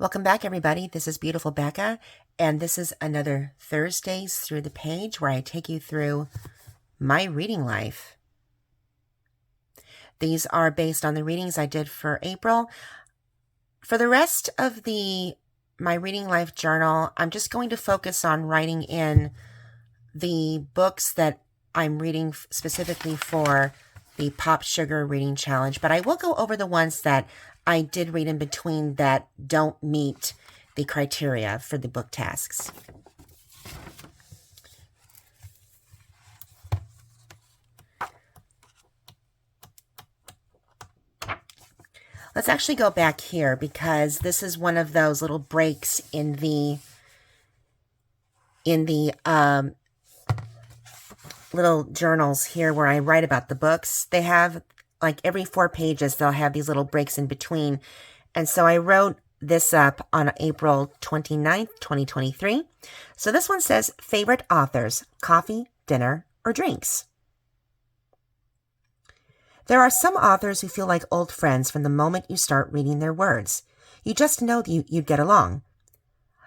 Welcome back, everybody. This is Beautiful Becca, and this is another Thursdays Through the Page where I take you through my reading life. These are based on the readings I did for April. For the rest of my reading life journal, I'm just going to focus on writing in the books that I'm reading specifically for the Pop Sugar Reading Challenge, but I will go over the ones that I did read in between that don't meet the criteria for the book tasks. Let's actually go back here because this is one of those little breaks in the little journals here where I write about the books. They have, like, every 4 pages, they'll have these little breaks in between. And so I wrote this up on April 29th, 2023. So this one says, favorite authors, coffee, dinner, or drinks. There are some authors who feel like old friends from the moment you start reading their words. You just know you'd get along.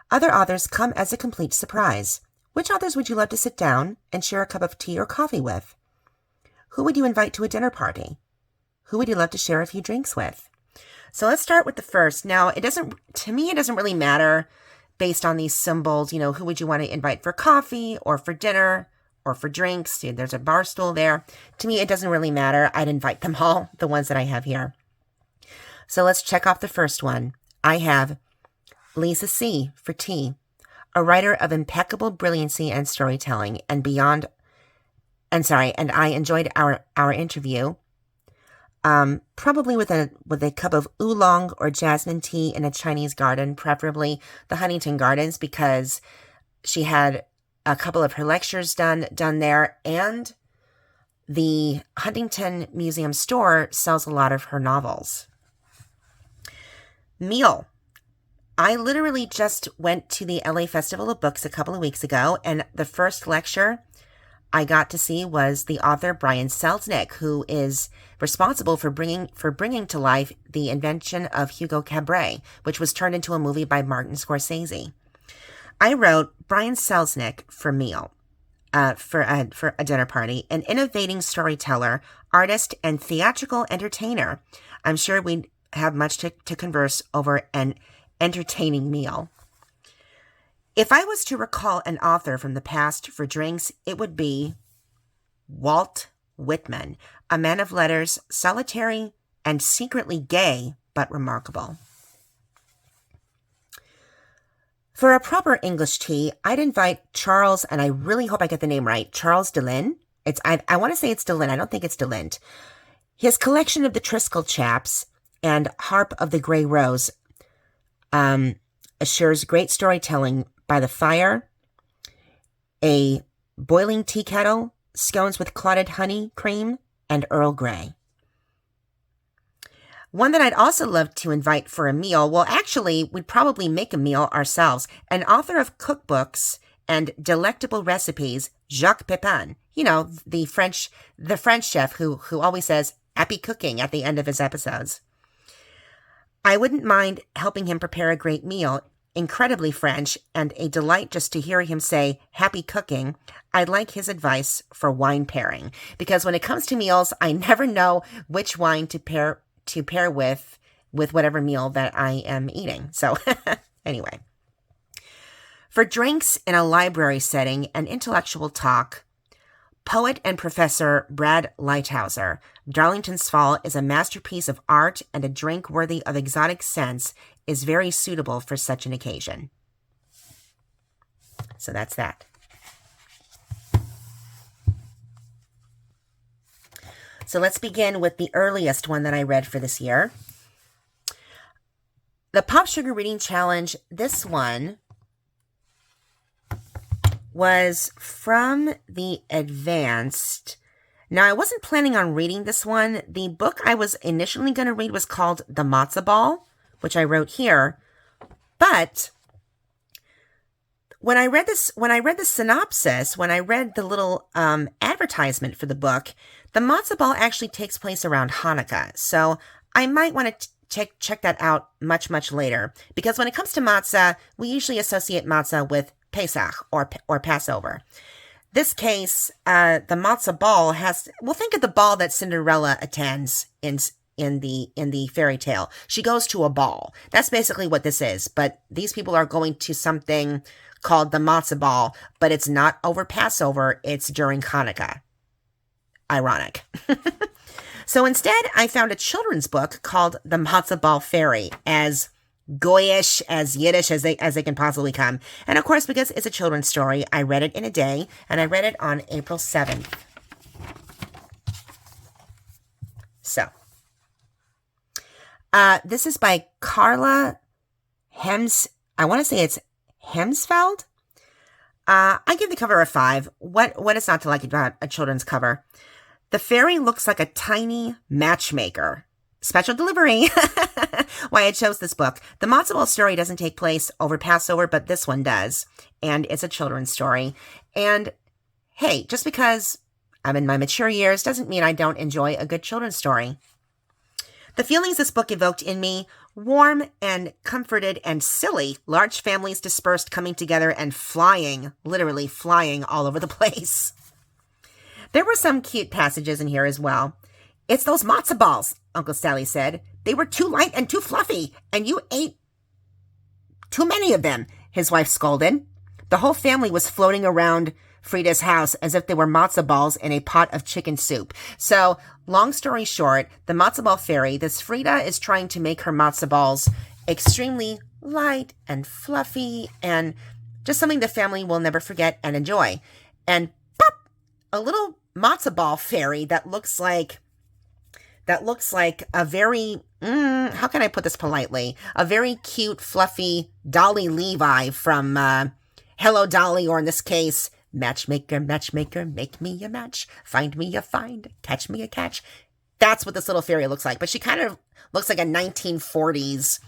Other authors come as a complete surprise. Which authors would you love to sit down and share a cup of tea or coffee with? Who would you invite to a dinner party? Who would you love to share a few drinks with? So let's start with the first. Now, it doesn't really matter based on these symbols, who would you want to invite for coffee or for dinner or for drinks? There's a bar stool there. To me, it doesn't really matter. I'd invite them all, the ones that I have here. So let's check off the first one. I have Lisa C. for tea, a writer of impeccable brilliancy and storytelling, and I enjoyed our interview. Probably with a cup of oolong or jasmine tea in a Chinese garden, preferably the Huntington Gardens, because she had a couple of her lectures done there, and the Huntington Museum store sells a lot of her novels. Meal. I literally just went to the LA Festival of Books a couple of weeks ago, and the first lecture I got to see was the author Brian Selznick, who is responsible for bringing to life the invention of Hugo Cabret, which was turned into a movie by Martin Scorsese. I wrote Brian Selznick for Meal, for a dinner party, an innovating storyteller, artist, and theatrical entertainer. I'm sure we'd have much to converse over an entertaining meal. If I was to recall an author from the past for drinks, it would be Walt Whitman, a man of letters, solitary and secretly gay, but remarkable. For a proper English tea, I'd invite Charles, and I really hope I get the name right, Charles DeLynn. I want to say it's DeLynn. I don't think it's DeLint. His collection of the Triskel Chaps and Harp of the Grey Rose assures great storytelling by the fire, a boiling tea kettle, scones with clotted honey cream, and Earl Grey. One that I'd also love to invite for a meal, well, actually, we'd probably make a meal ourselves, an author of cookbooks and delectable recipes, Jacques Pepin, the French chef who always says, happy cooking at the end of his episodes. I wouldn't mind helping him prepare a great meal, incredibly French, and a delight just to hear him say, happy cooking. I'd like his advice for wine pairing, because when it comes to meals, I never know which wine to pair with whatever meal that I am eating. So anyway, for drinks in a library setting and intellectual talk, poet and professor Brad Lighthouser. Darlington's Fall is a masterpiece of art, and a drink worthy of exotic scents is very suitable for such an occasion. So that's that. So let's begin with the earliest one that I read for this year. The Pop Sugar Reading Challenge, this one was from the advanced. Now, I wasn't planning on reading this one. The book I was initially going to read was called The Matzo Ball, which I wrote here. But when I read the synopsis, when I read the little advertisement for the book, the matzo ball actually takes place around Hanukkah. So I might want to check that out much later. Because when it comes to matzah, we usually associate matzah with Pesach or Passover. This case, the matzah ball think of the ball that Cinderella attends in the fairy tale. She goes to a ball. That's basically what this is. But these people are going to something called the matzah ball, but it's not over Passover. It's during Hanukkah. Ironic. So instead, I found a children's book called The Matzah Ball Fairy, as Goyish, as Yiddish as they can possibly come. And of course, because it's a children's story, I read it in a day, and I read it on April 7th. So, this is by Carla I want to say it's Hemsfeld. I give the cover a 5. What is not to like about a children's cover? The fairy looks like a tiny matchmaker. Special delivery. Why I chose this book. The matzo ball story doesn't take place over Passover, but this one does. And it's a children's story. And hey, just because I'm in my mature years doesn't mean I don't enjoy a good children's story. The feelings this book evoked in me: warm and comforted and silly, large families dispersed, coming together and flying, literally flying all over the place. There were some cute passages in here as well. "It's those matzo balls," Uncle Sally said. "They were too light and too fluffy, and you ate too many of them," his wife scolded. The whole family was floating around Frida's house as if they were matzo balls in a pot of chicken soup. So, long story short, the matzo ball fairy, this Frida is trying to make her matzo balls extremely light and fluffy and just something the family will never forget and enjoy. And pop, a little matzo ball fairy that looks like a very, how can I put this politely? A very cute, fluffy Dolly Levi from Hello Dolly, or in this case, Matchmaker, matchmaker, make me a match, find me a find, catch me a catch. That's what this little fairy looks like. But she kind of looks like a 1940s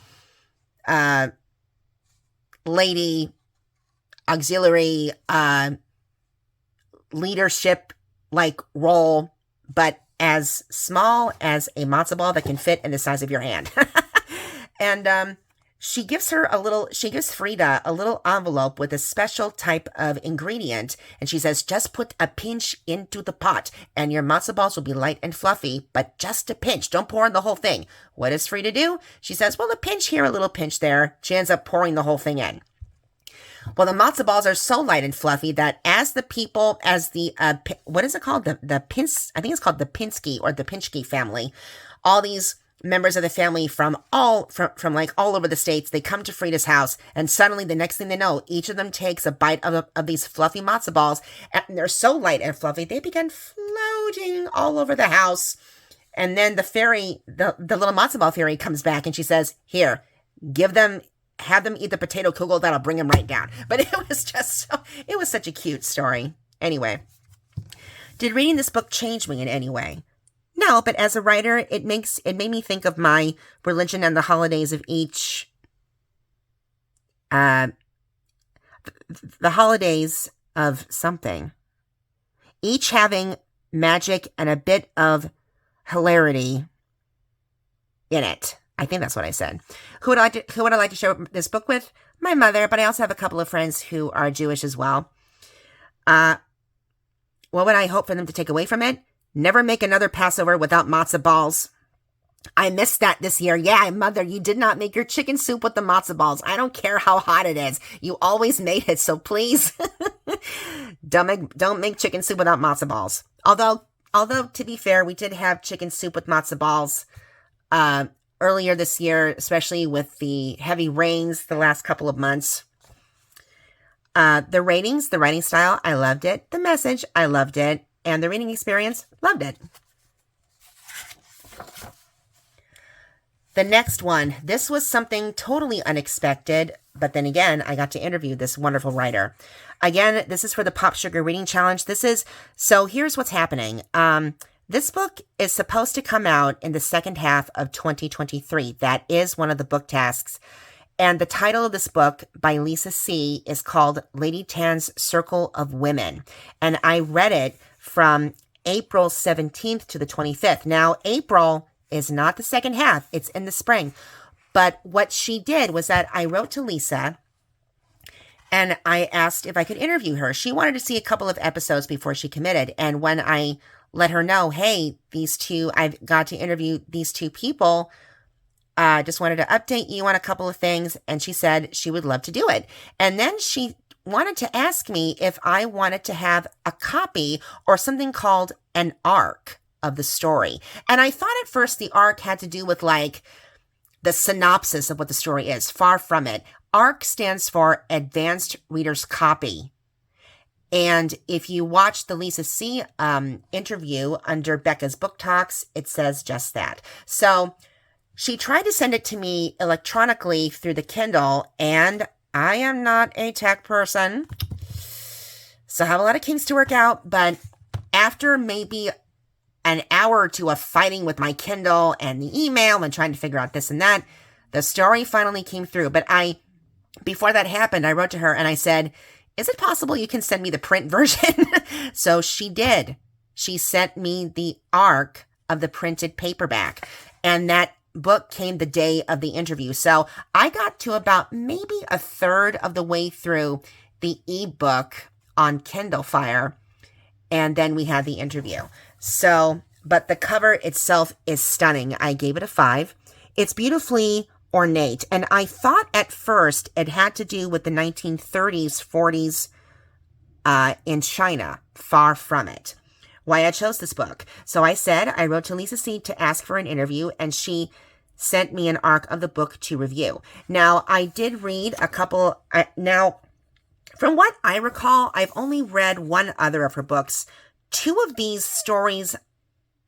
lady auxiliary leadership like role, but as small as a matzo ball that can fit in the size of your hand. And she gives Frida a little envelope with a special type of ingredient. And she says, just put a pinch into the pot and your matzo balls will be light and fluffy, but just a pinch. Don't pour in the whole thing. What does Frida do? She says, well, a pinch here, a little pinch there. She ends up pouring the whole thing in. Well, the matzo balls are so light and fluffy that what is it called? I think it's called the Pinsky or the Pinchke family. All these members of the family from all over the states, they come to Frida's house, and suddenly the next thing they know, each of them takes a bite of these fluffy matzo balls, and they're so light and fluffy, they begin floating all over the house. And then the fairy, the little matzo ball fairy comes back and she says, here, have them eat the potato kugel, that'll bring them right down. But it was such a cute story. Anyway, did reading this book change me in any way? No, but as a writer, it made me think of my religion and the holidays of each, the holidays of something, each having magic and a bit of hilarity in it. I think that's what I said. Who would I like to share this book with? My mother, but I also have a couple of friends who are Jewish as well. What would I hope for them to take away from it? Never make another Passover without matzo balls. I missed that this year. Yeah, Mother, you did not make your chicken soup with the matzo balls. I don't care how hot it is. You always made it, so please don't make chicken soup without matzo balls. Although to be fair, we did have chicken soup with matzo balls earlier this year, especially with the heavy rains the last couple of months. The ratings, the writing style, I loved it. The message, I loved it. And the reading experience, loved it. The next one, this was something totally unexpected, but then again, I got to interview this wonderful writer. Again, this is for the Pop Sugar Reading Challenge. So here's what's happening. This book is supposed to come out in the second half of 2023. That is one of the book tasks. And the title of this book by Lisa C. is called Lady Tan's Circle of Women. And I read it from April 17th to the 25th. Now, April is not the second half. It's in the spring. But what she did was that I wrote to Lisa and I asked if I could interview her. She wanted to see a couple of episodes before she committed. And when I let her know, hey, I've got to interview these two people, just wanted to update you on a couple of things. And she said she would love to do it. And then she wanted to ask me if I wanted to have a copy or something called an arc of the story. And I thought at first the arc had to do with like the synopsis of what the story is. Far from it. ARC stands for Advanced Reader's Copy. And if you watch the Lisa C. interview under Becca's Book Talks, it says just that. So she tried to send it to me electronically through the Kindle, and I am not a tech person, so I have a lot of kinks to work out. But after maybe an hour or two of fighting with my Kindle and the email and trying to figure out this and that, the story finally came through. But before that happened, I wrote to her and I said, is it possible you can send me the print version? So she did. She sent me the arc of the printed paperback. And that book came the day of the interview. So I got to about maybe a third of the way through the ebook on Kindle Fire. And then we had the interview. So, but the cover itself is stunning. I gave it a 5. It's beautifully ornate. And I thought at first it had to do with the 1930s, 40s in China. Far from it. Why I chose this book. So I wrote to Lisa C. to ask for an interview, and she sent me an arc of the book to review. Now, I did read a couple. Now, from what I recall, I've only read one other of her books. 2 of these stories,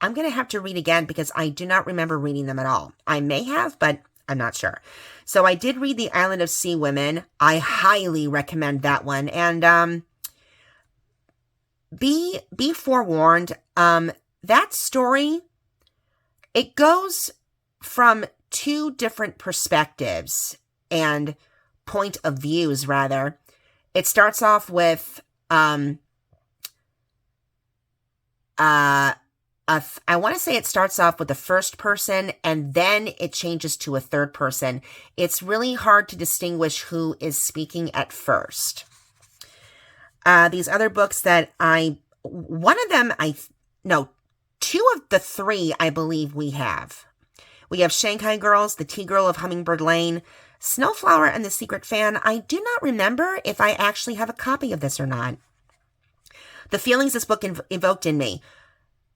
I'm going to have to read again because I do not remember reading them at all. I may have, but I'm not sure. So I did read The Island of Sea Women. I highly recommend that one. And be forewarned, that story, it goes from 2 different perspectives and point of views, rather. It starts off with I want to say it starts off with the first person and then it changes to a third person. It's really hard to distinguish who is speaking at first. These other books that 2 of the 3 I believe we have. We have Shanghai Girls, The Tea Girl of Hummingbird Lane, Snowflower and the Secret Fan. I do not remember if I actually have a copy of this or not. The feelings this book evoked in me.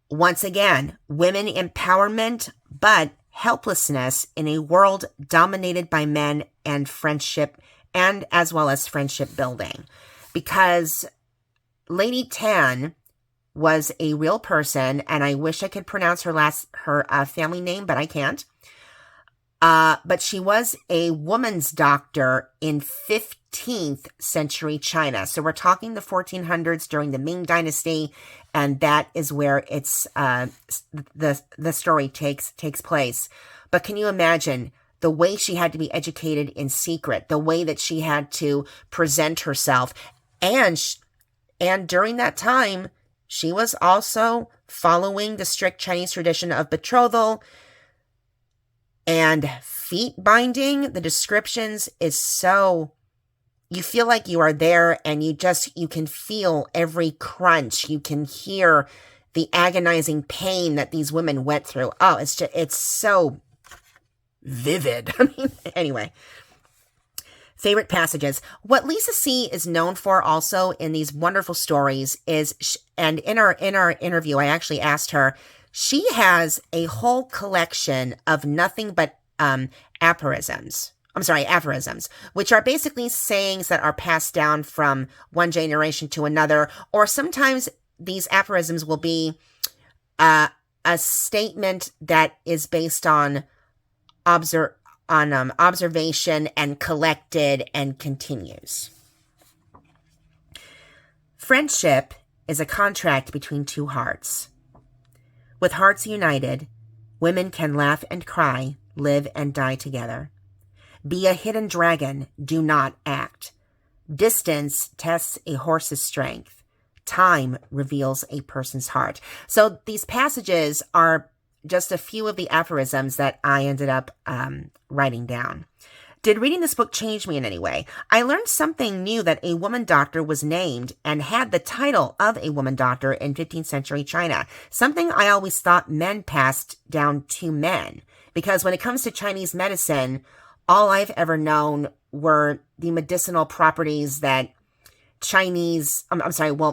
Once again, women empowerment, but helplessness in a world dominated by men and friendship, and as well as friendship building. Because Lady Tan was a real person, and I wish I could pronounce her family name, but I can't. But she was a woman's doctor in 15th century China. So we're talking the 1400s during the Ming Dynasty, and that is where it's the story takes place. But can you imagine the way she had to be educated in secret, the way that she had to present herself, and during that time, she was also following the strict Chinese tradition of betrothal and feet binding. The descriptions is so, you feel like you are there and you can feel every crunch. You can hear the agonizing pain that these women went through. Oh, it's so vivid. I mean, anyway. Favorite passages. What Lisa C. is known for also in these wonderful stories is, and in our interview, I actually asked her, she has a whole collection of nothing but aphorisms, which are basically sayings that are passed down from one generation to another, or sometimes these aphorisms will be a statement that is based on observation and collected and continues. Friendship is a contract between 2 hearts. With hearts united, women can laugh and cry, live and die together. Be a hidden dragon, do not act. Distance tests a horse's strength. Time reveals a person's heart. So these passages are just a few of the aphorisms that I ended up writing down. Did reading this book change me in any way? I learned something new, that a woman doctor was named and had the title of a woman doctor in 15th century China. Something I always thought men passed down to men. Because when it comes to Chinese medicine, all I've ever known were the medicinal properties that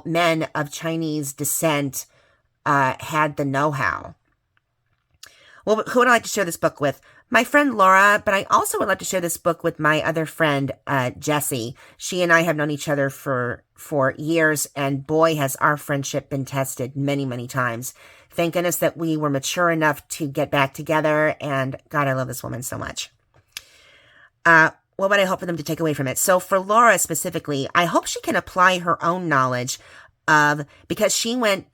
men of Chinese descent had the know-how. Well, who would I like to share this book with? My friend Laura, but I also would like to share this book with my other friend, Jessie. She and I have known each other for years, and boy, has our friendship been tested many, many times. Thank goodness that we were mature enough to get back together, and God, I love this woman so much. What would I hope for them to take away from it? So for Laura specifically, I hope she can apply her own knowledge because she went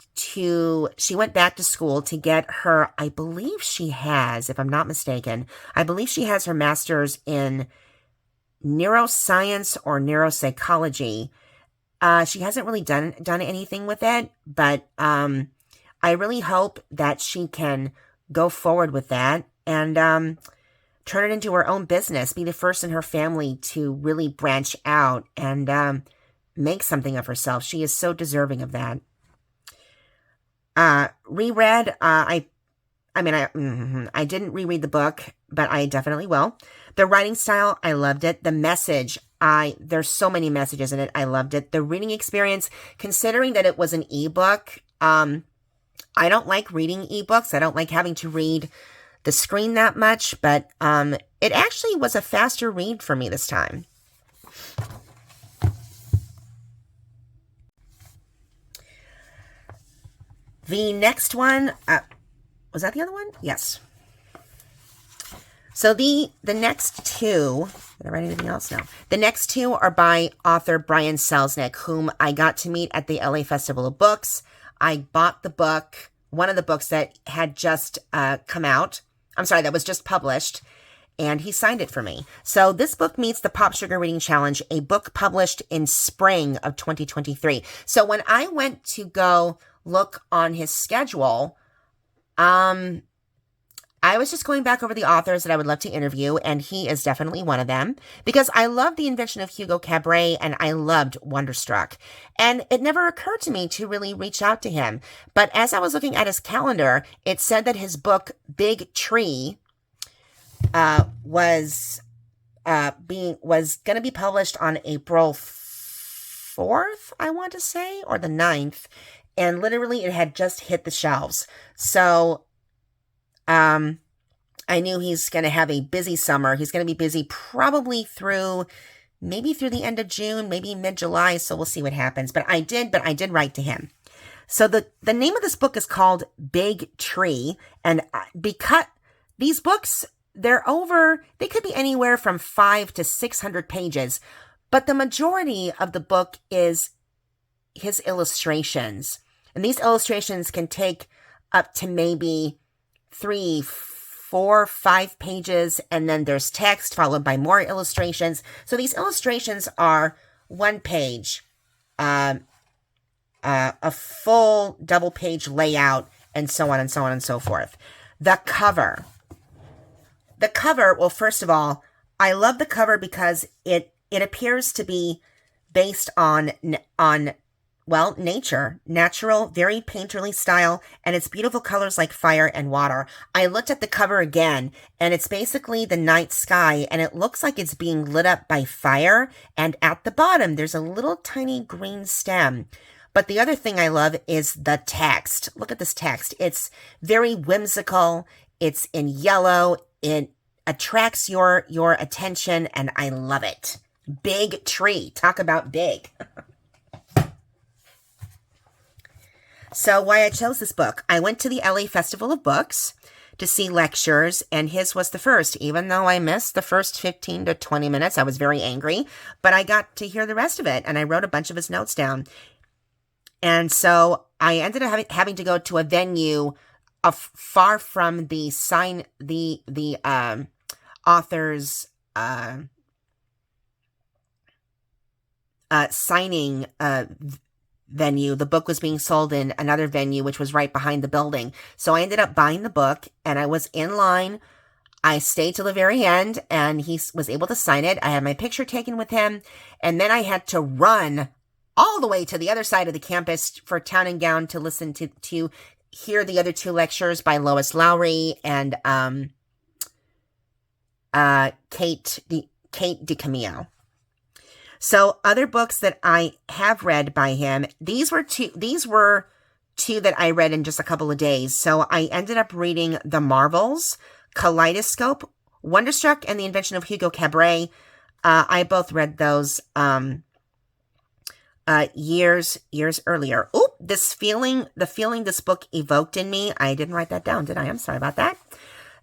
back to school to get her, I believe she has, if I'm not mistaken, I believe she has her master's in neuroscience or neuropsychology. She hasn't really done anything with it, but I really hope that she can go forward with that and turn it into her own business, be the first in her family to really branch out and make something of herself. She is so deserving of that. Reread, I didn't reread the book, but I definitely will. The writing style, I loved it. The message, there's so many messages in it. I loved it. The reading experience, considering that it was an ebook, I don't like reading ebooks. I don't like having to read the screen that much, but it actually was a faster read for me this time. The next one, was that the other one? Yes. So the next two, did I write anything else? No. The next two are by author Brian Selznick, whom I got to meet at the LA Festival of Books. I bought the book, one of the books that had just come out. That was just published, and he signed it for me. So this book meets the Pop Sugar Reading Challenge, a book published in spring of 2023. So when I went to go look on his schedule, I was just going back over the authors that I would love to interview, and he is definitely one of them, because I love The Invention of Hugo Cabret, and I loved Wonderstruck. And it never occurred to me to really reach out to him. But as I was looking at his calendar, it said that his book, Big Tree, was going to be published on April 4th, I want to say, or the 9th. And literally it had just hit the shelves. So, I knew he's going to have a busy summer. He's going to be busy probably through the end of June, maybe mid-July. So we'll see what happens. But I did write to him. So the name of this book is called Big Tree. And because these books, they could be anywhere from 500 to 600 pages. But the majority of the book is his illustrations. And these illustrations can take up to maybe 3, 4, 5 pages, and then there's text followed by more illustrations. So these illustrations are one page, a full double page layout, and so on and so on and so forth. The cover, well, first of all, I love the cover because it appears to be based on nature, natural, very painterly style, and it's beautiful colors like fire and water. I looked at the cover again, and it's basically the night sky, and it looks like it's being lit up by fire, and at the bottom, there's a little tiny green stem. But the other thing I love is the text. Look at this text. It's very whimsical. It's in yellow. It attracts your attention, and I love it. Big Tree. Talk about big. So why I chose this book, I went to the LA Festival of Books to see lectures, and his was the first. Even though I missed the first 15 to 20 minutes, I was very angry, but I got to hear the rest of it, and I wrote a bunch of his notes down. And so I ended up having to go to a venue far from the author's signing venue. The book was being sold in another venue, which was right behind the building. So I ended up buying the book, and I was in line. I stayed till the very end, and he was able to sign it. I had my picture taken with him, and then I had to run all the way to the other side of the campus for Town and Gown to listen to hear the other two lectures by Lois Lowry and Kate DiCamillo. So other books that I have read by him, these were two that I read in just a couple of days. So I ended up reading The Marvels, Kaleidoscope, Wonderstruck, and The Invention of Hugo Cabret. I both read those years earlier. Oh, the feeling this book evoked in me. I didn't write that down, did I? I'm sorry about that.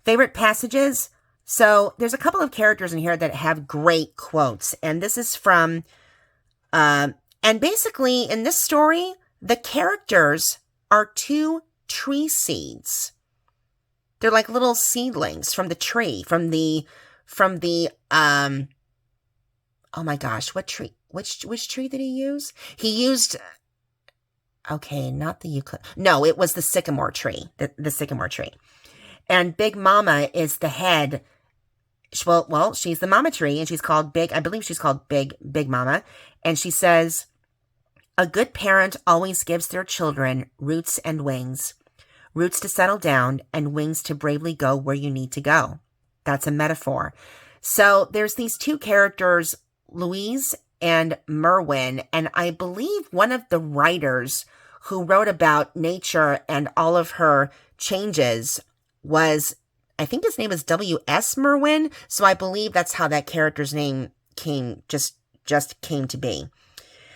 Favorite passages. So there's a couple of characters in here that have great quotes, and this is from, and basically in this story, the characters are two tree seeds. They're like little seedlings from the tree, from the, oh my gosh, what tree? Which tree did he use? He used, okay, not the eucalyptus. No, it was the sycamore tree, the sycamore tree. And Big Mama is the head. Well, she's the mama tree, and she's called Big, I believe she's called Big Mama. And she says, a good parent always gives their children roots and wings. Roots to settle down and wings to bravely go where you need to go. That's a metaphor. So there's these two characters, Louise and Merwin, and I believe one of the writers who wrote about nature and all of her changes was, I think his name is W.S. Merwin, so I believe that's how that character's name just came to be.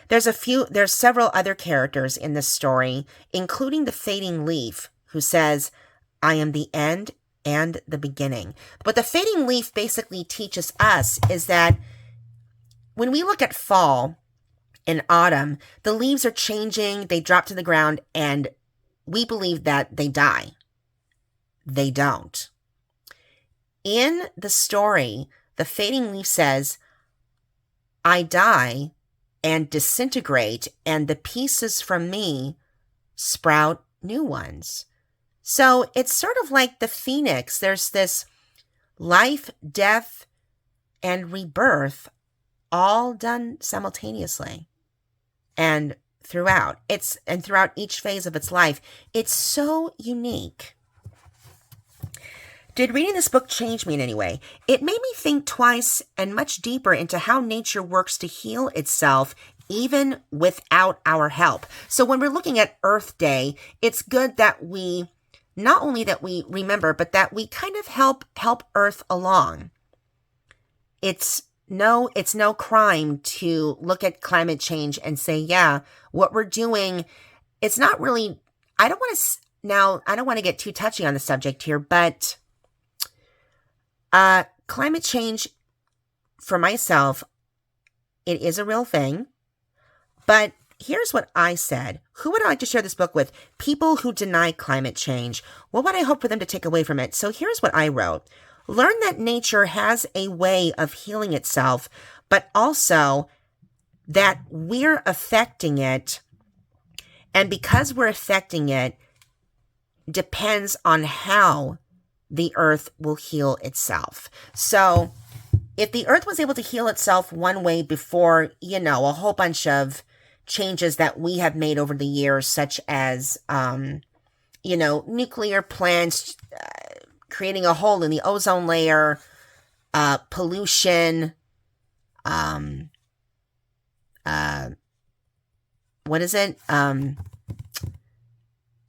There's several other characters in this story, including the fading leaf, who says, I am the end and the beginning. What the fading leaf basically teaches us is that when we look at fall and autumn, the leaves are changing, they drop to the ground, and we believe that they die. They don't. In the story, the fading leaf says, I die and disintegrate, and the pieces from me sprout new ones. So it's sort of like the phoenix. There's this life, death, and rebirth all done simultaneously and throughout each phase of its life. It's so unique. Did reading this book change me in any way? It made me think twice and much deeper into how nature works to heal itself even without our help. So when we're looking at Earth Day, it's good that we, not only that we remember, but that we kind of help Earth along. It's no crime to look at climate change and say, yeah, what we're doing, it's not really, I don't want to get too touchy on the subject here, but climate change, for myself, it is a real thing. But here's what I said. Who would I like to share this book with? People who deny climate change. What would I hope for them to take away from it? So here's what I wrote. Learn that nature has a way of healing itself, but also that we're affecting it. And because we're affecting it, depends on how the earth will heal itself. So if the earth was able to heal itself one way before, a whole bunch of changes that we have made over the years, such as, nuclear plants, creating a hole in the ozone layer, pollution, what is it?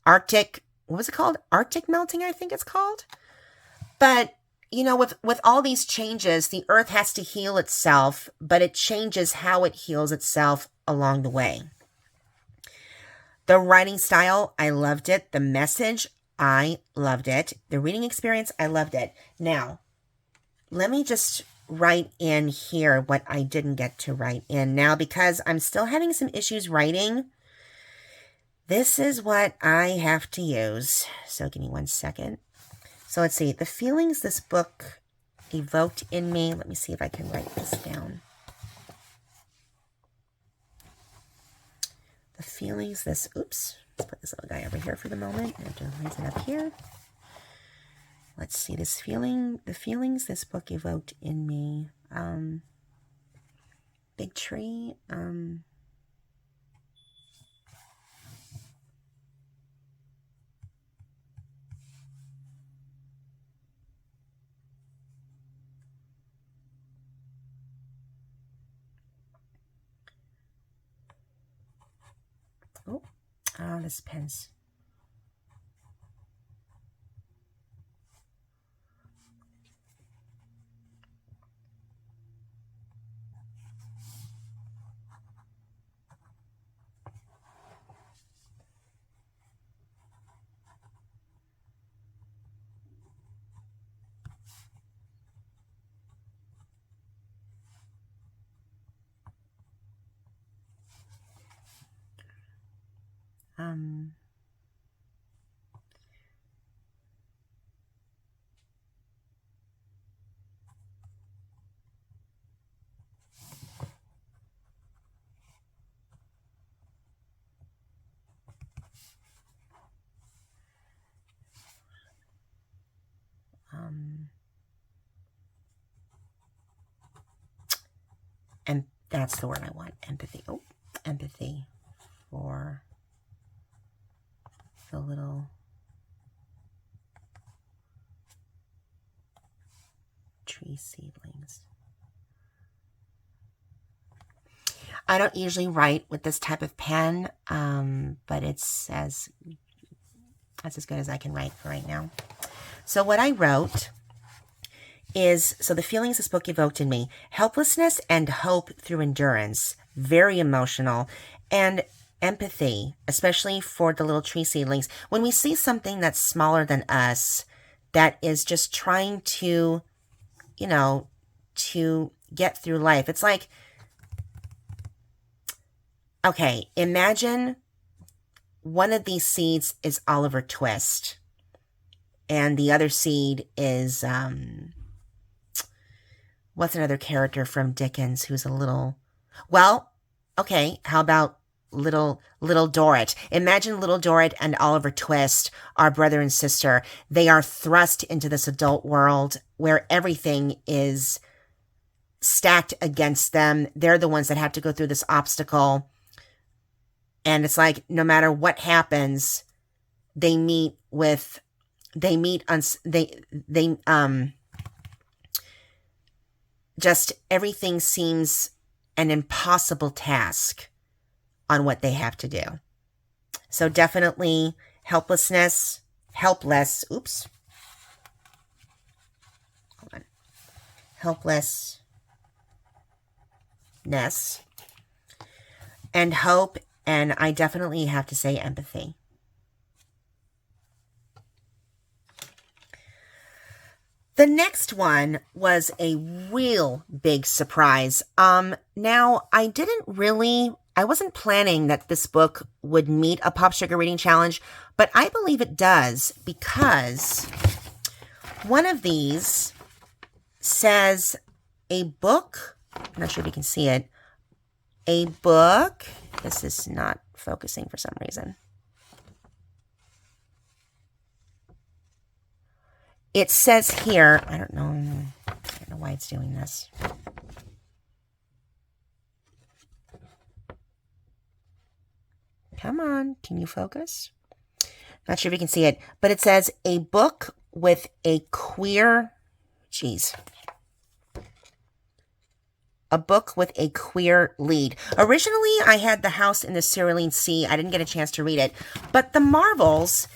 Arctic, what was it called? Arctic melting, I think it's called. But, with all these changes, the earth has to heal itself, but it changes how it heals itself along the way. The writing style, I loved it. The message, I loved it. The reading experience, I loved it. Now, let me just write in here what I didn't get to write in now, because I'm still having some issues writing. This is what I have to use. So give me 1 second. So let's see. The feelings this book evoked in me. Let me see if I can write this down. The feelings this, oops, let's put this little guy over here for the moment. I have to raise it up here. Let's see, this feeling, the feelings this book evoked in me. Big tree, oh, this pen's. And that's the word I want, empathy. Oh, empathy for the little tree seedlings. I don't usually write with this type of pen, but it's that's as good as I can write for right now. So what I wrote is, so the feelings this book evoked in me: helplessness and hope through endurance, very emotional, and empathy, especially for the little tree seedlings. When we see something that's smaller than us, that is just trying to, you know, to get through life. It's like, okay, imagine one of these seeds is Oliver Twist, and the other seed is, what's another character from Dickens who's a little, well, okay, how about little Dorrit? Imagine little Dorrit and Oliver Twist, our brother and sister. They are thrust into this adult world where everything is stacked against them. They're the ones that have to go through this obstacle. And it's like, no matter what happens, just everything seems an impossible task on what they have to do. So definitely helpless, oops. Hold on. Helplessness and hope, and I definitely have to say empathy. The next one was a real big surprise. Now, I wasn't planning that this book would meet a Pop Sugar Reading Challenge, but I believe it does, because one of these says a book, I'm not sure if you can see it, a book, this is not focusing for some reason. It says here, I don't know why it's doing this. Come on, can you focus? Not sure if you can see it, but it says a book with a queer, a book with a queer lead. Originally, I had The House in the Cerulean Sea. I didn't get a chance to read it, but The Marvels,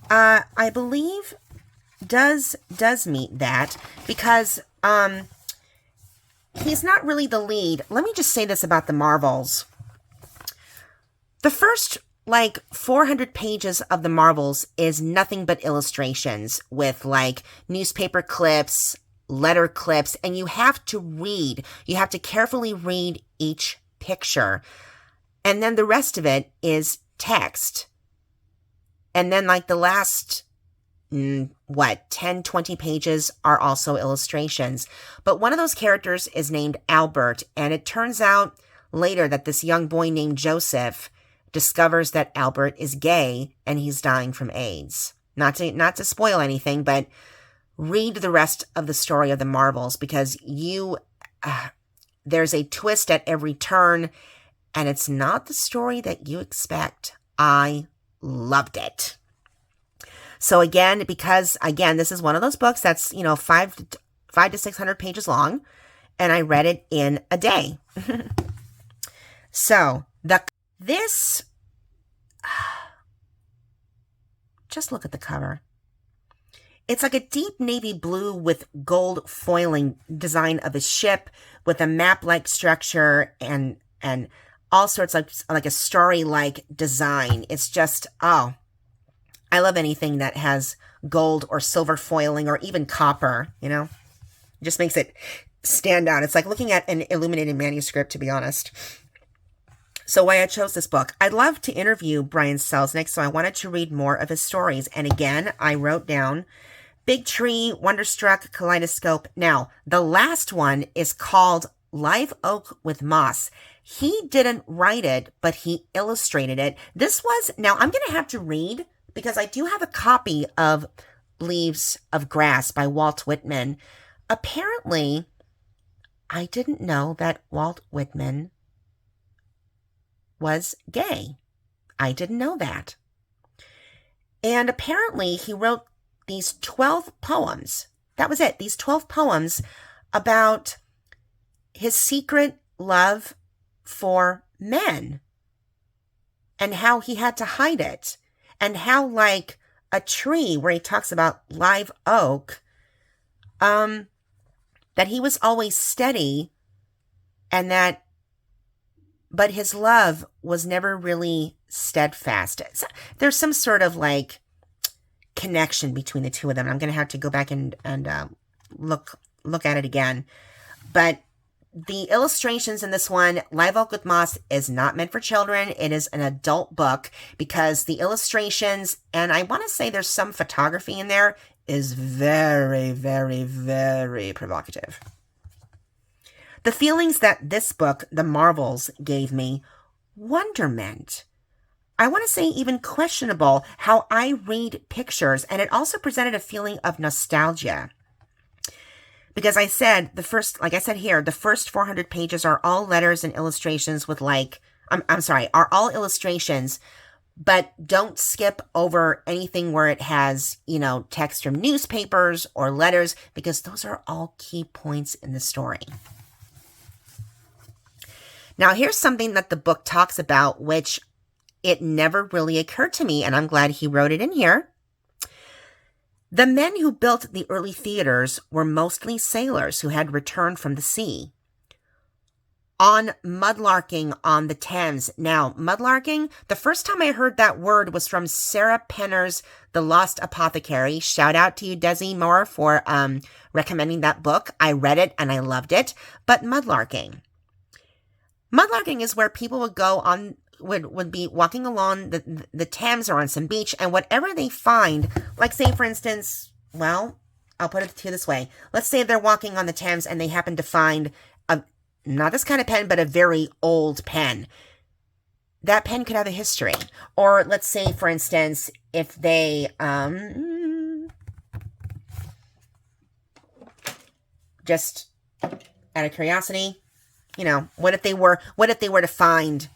I believe, does meet that, because he's not really the lead. Let me just say this about The Marvels. The first, 400 pages of The Marvels is nothing but illustrations with, newspaper clips, letter clips, and you have to carefully read each picture. And then the rest of it is text. And then, the last 10, 20 pages are also illustrations. But one of those characters is named Albert, and it turns out later that this young boy named Joseph discovers that Albert is gay and he's dying from AIDS. Not to spoil anything, but read the rest of the story of the Marvels, because there's a twist at every turn, and it's not the story that you expect. I loved it. So again, because this is one of those books that's, 500 to 600 pages long, and I read it in a day. So just look at the cover. It's like a deep navy blue with gold foiling design of a ship with a map-like structure and all sorts of like a story-like design. It's just, I love anything that has gold or silver foiling or even copper, It just makes it stand out. It's like looking at an illuminated manuscript, to be honest. So why I chose this book. I'd love to interview Brian Selznick, so I wanted to read more of his stories. And again, I wrote down Big Tree, Wonderstruck, Kaleidoscope. Now, the last one is called Live Oak with Moss. He didn't write it, but he illustrated it. Now I'm going to have to read, because I do have a copy of Leaves of Grass by Walt Whitman. Apparently, I didn't know that Walt Whitman was gay. I didn't know that. And apparently he wrote these 12 poems. That was it. These 12 poems about his secret love for men and how he had to hide it, and how, like a tree where he talks about live oak, that he was always steady, and but his love was never really steadfast. There's some sort of like connection between the two of them. I'm going to have to go back and look at it again. But the illustrations in this one, Live Oak with Moss, is not meant for children. It is an adult book, because the illustrations, and I want to say there's some photography in there, is very, very, very provocative. The feelings that this book, The Marvels, gave me: wonderment. I want to say even questionable how I read pictures, and it also presented a feeling of nostalgia. Because I said, the first 400 pages are all letters and illustrations with are all illustrations, but don't skip over anything where it has, text from newspapers or letters, because those are all key points in the story. Now, here's something that the book talks about, which it never really occurred to me, and I'm glad he wrote it in here. The men who built the early theaters were mostly sailors who had returned from the sea. On mudlarking on the Thames. Now, mudlarking, the first time I heard that word was from Sarah Penner's The Lost Apothecary. Shout out to you, Desi Moore, for recommending that book. I read it and I loved it. But mudlarking is where people would go on, would be walking along the Thames or on some beach, and whatever they find, like say for instance, well, I'll put it to you this way. Let's say they're walking on the Thames and they happen to find not this kind of pen, but a very old pen. That pen could have a history. Or let's say, for instance, if they just out of curiosity, what if they were to find,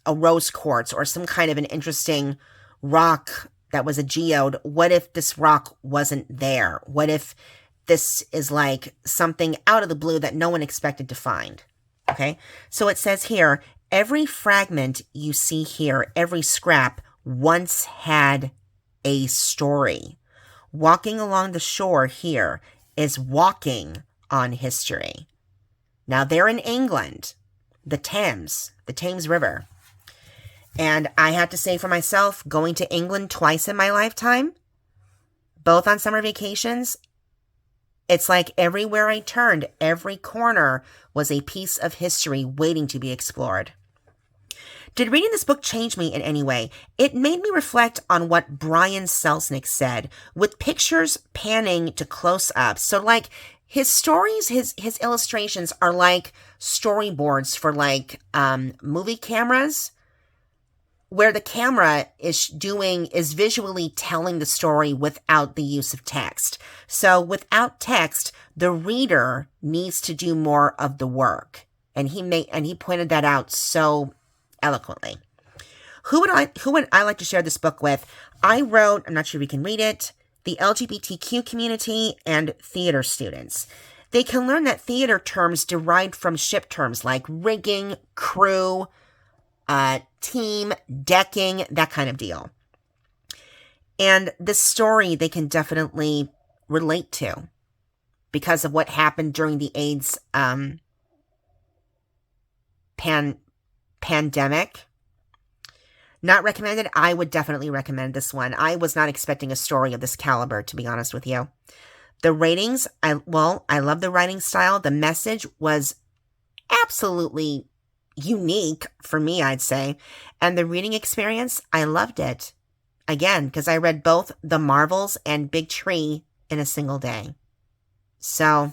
a rose quartz or some kind of an interesting rock that was a geode? What if this rock wasn't there? What if this is like something out of the blue that no one expected to find? Okay, so it says here, every fragment you see here, every scrap, once had a story. Walking along the shore here is walking on history. Now, they're in England, the Thames River. And I have to say for myself, going to England twice in my lifetime, both on summer vacations, it's like everywhere I turned, every corner was a piece of history waiting to be explored. Did reading this book change me in any way? It made me reflect on what Brian Selznick said, with pictures panning to close-ups. So like his stories, his illustrations are like storyboards for like movie cameras. where the camera is visually telling the story without the use of text. So without text, the reader needs to do more of the work. And he pointed that out so eloquently. Who would I like to share this book with? I'm not sure if you can read it, the LGBTQ community and theater students. They can learn that theater terms derived from ship terms like rigging, crew, team, decking, that kind of deal. And this story they can definitely relate to because of what happened during the AIDS pandemic. Not recommended. I would definitely recommend this one. I was not expecting a story of this caliber, to be honest with you. The ratings, I love the writing style. The message was absolutely unique for me, I'd say. And the reading experience, I loved it. Again, because I read both The Marvels and Big Tree in a single day. So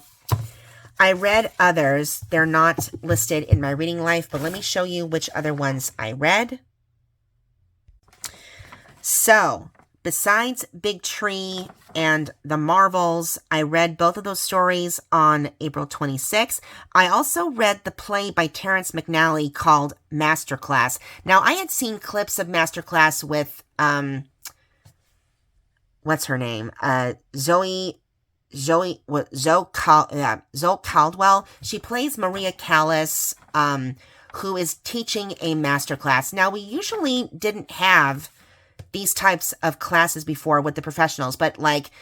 I read others. They're not listed in my reading life, but let me show you which other ones I read. So, besides Big Tree and The Marvels, I read both of those stories on April 26th. I also read the play by Terrence McNally called Masterclass. Now, I had seen clips of Masterclass with, what's her name? Zoe Caldwell. She plays Maria Callas, who is teaching a masterclass. Now, we usually didn't have these types of classes before with the professionals, but like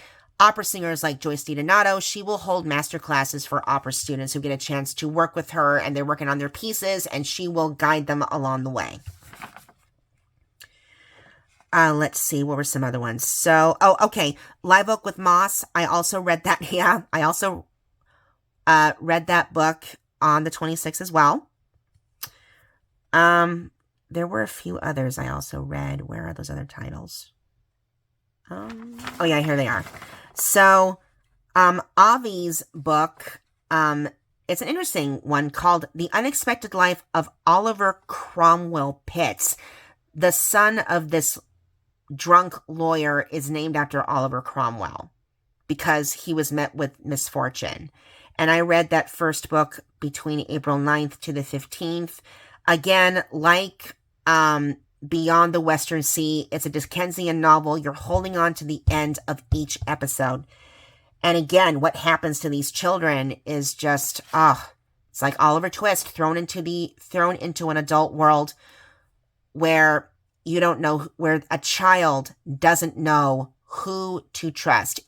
opera singers like Joyce DiDonato, she will hold master classes for opera students who get a chance to work with her, and they're working on their pieces, and she will guide them along the way. Let's see, what were some other ones? So, okay, Live Oak with Moss. I also read that. Yeah, I also read that book on the 26th as well. There were a few others I also read. Where are those other titles? Oh yeah, here they are. So, Avi's book, it's an interesting one called The Unexpected Life of Oliver Cromwell Pitts. The son of this drunk lawyer is named after Oliver Cromwell because he was met with misfortune. And I read that first book between April 9th to the 15th. Again, like Beyond the Western Sea, it's a Dickensian novel. You're holding on to the end of each episode. And again, what happens to these children is just, it's like Oliver Twist thrown into an adult world where you don't know, where a child doesn't know who to trust.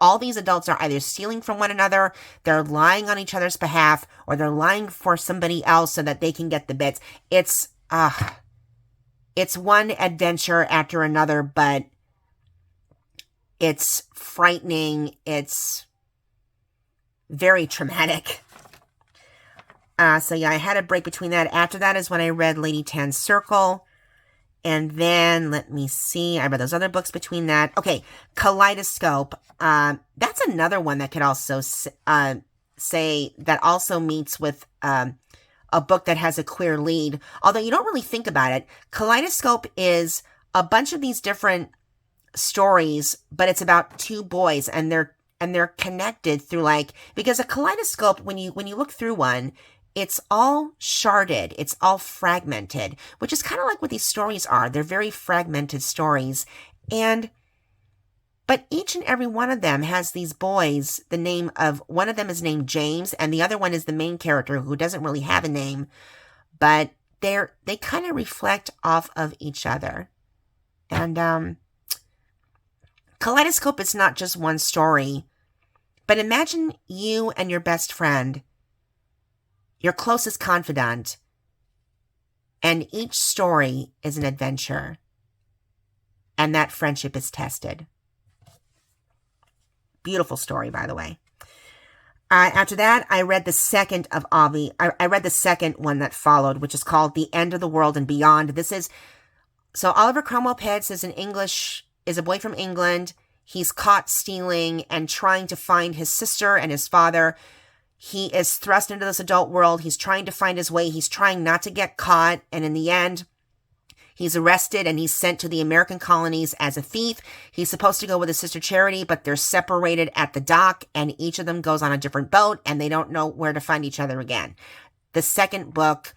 All these adults are either stealing from one another, they're lying on each other's behalf, or they're lying for somebody else so that they can get the bits. It's one adventure after another, but it's frightening. It's very traumatic. So yeah, I had a break between that. After that is when I read Lady Tan's Circle. And then, let me see, I read those other books between that. Okay, Kaleidoscope. That's another one that could also say that also meets with a book that has a queer lead. Although you don't really think about it. Kaleidoscope is a bunch of these different stories, but it's about two boys, and they're connected through because a kaleidoscope, when you look through one, it's all sharded, it's all fragmented, which is kind of like what these stories are. They're very fragmented stories. But each and every one of them has these boys. One of them is named James, and the other one is the main character who doesn't really have a name, but they kind of reflect off of each other. And Kaleidoscope is not just one story, but imagine you and your best friend, your closest confidant, and each story is an adventure, and that friendship is tested. Beautiful story, by the way. After that, I read the second of Avi. I read the second one that followed, which is called The End of the World and Beyond. So Oliver Cromwell Pitts is a boy from England. He's caught stealing and trying to find his sister and his father. He is thrust into this adult world. He's trying to find his way. He's trying not to get caught. And in the end, He's arrested and he's sent to the American colonies as a thief. He's supposed to go with his sister Charity, but they're separated at the dock, and each of them goes on a different boat, and they don't know where to find each other again. The second book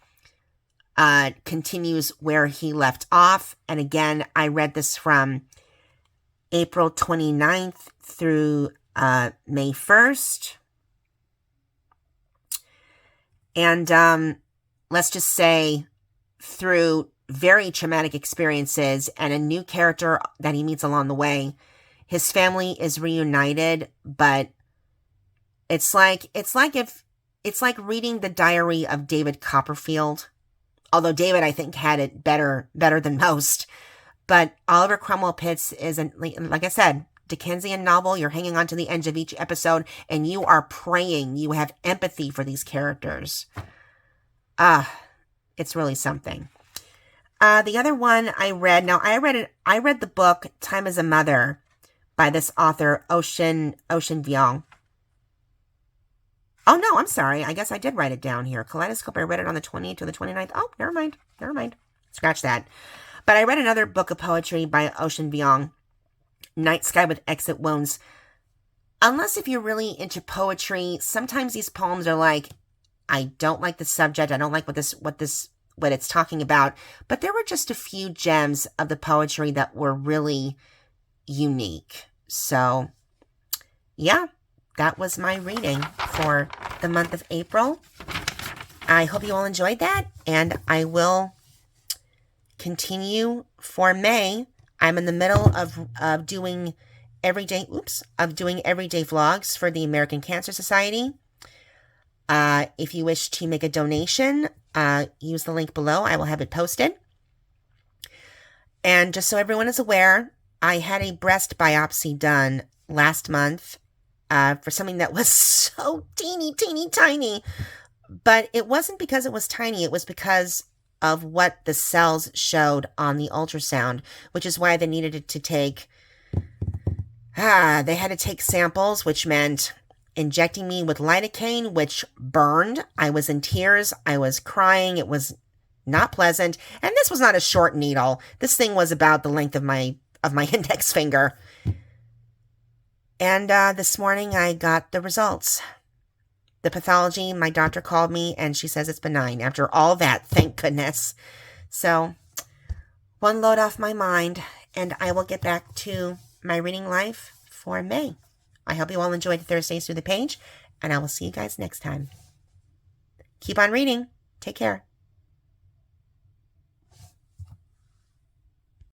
continues where he left off. And again, I read this from April 29th through May 1st. And let's just say, through very traumatic experiences and a new character that he meets along the way, his family is reunited, but it's like reading the diary of David Copperfield. Although David, I think, had it better than most. But Oliver Cromwell Pitts is, like I said, Dickensian novel. You're hanging on to the edge of each episode, and you are praying. You have empathy for these characters. It's really something. The other one I read, I read the book Time as a Mother by this author, Ocean Vuong. Oh, no, I'm sorry. I guess I did write it down here. Kaleidoscope, I read it on the 28th or the 29th. Oh, never mind. Scratch that. But I read another book of poetry by Ocean Vuong, Night Sky with Exit Wounds. Unless if you're really into poetry, sometimes these poems are like, I don't like the subject. I don't like what it's talking about. But there were just a few gems of the poetry that were really unique. So, yeah. That was my reading for the month of April. I hope you all enjoyed that, and I will continue for May. I'm in the middle of doing everyday vlogs for the American Cancer Society. If you wish to make a donation, use the link below. I will have it posted. And just so everyone is aware, I had a breast biopsy done last month. For something that was so teeny tiny. But it wasn't because it was tiny. It was because of what the cells showed on the ultrasound, which is why they needed to take, they had to take samples, which meant injecting me with lidocaine, which burned. I was in tears. I was crying. It was not pleasant. And this was not a short needle. This thing was about the length of my index finger. And this morning I got the results. The pathology, my doctor called me and she says it's benign. After all that, thank goodness. So, one load off my mind, and I will get back to my reading life for May. I hope you all enjoyed Thursdays Through the Page, and I will see you guys next time. Keep on reading. Take care.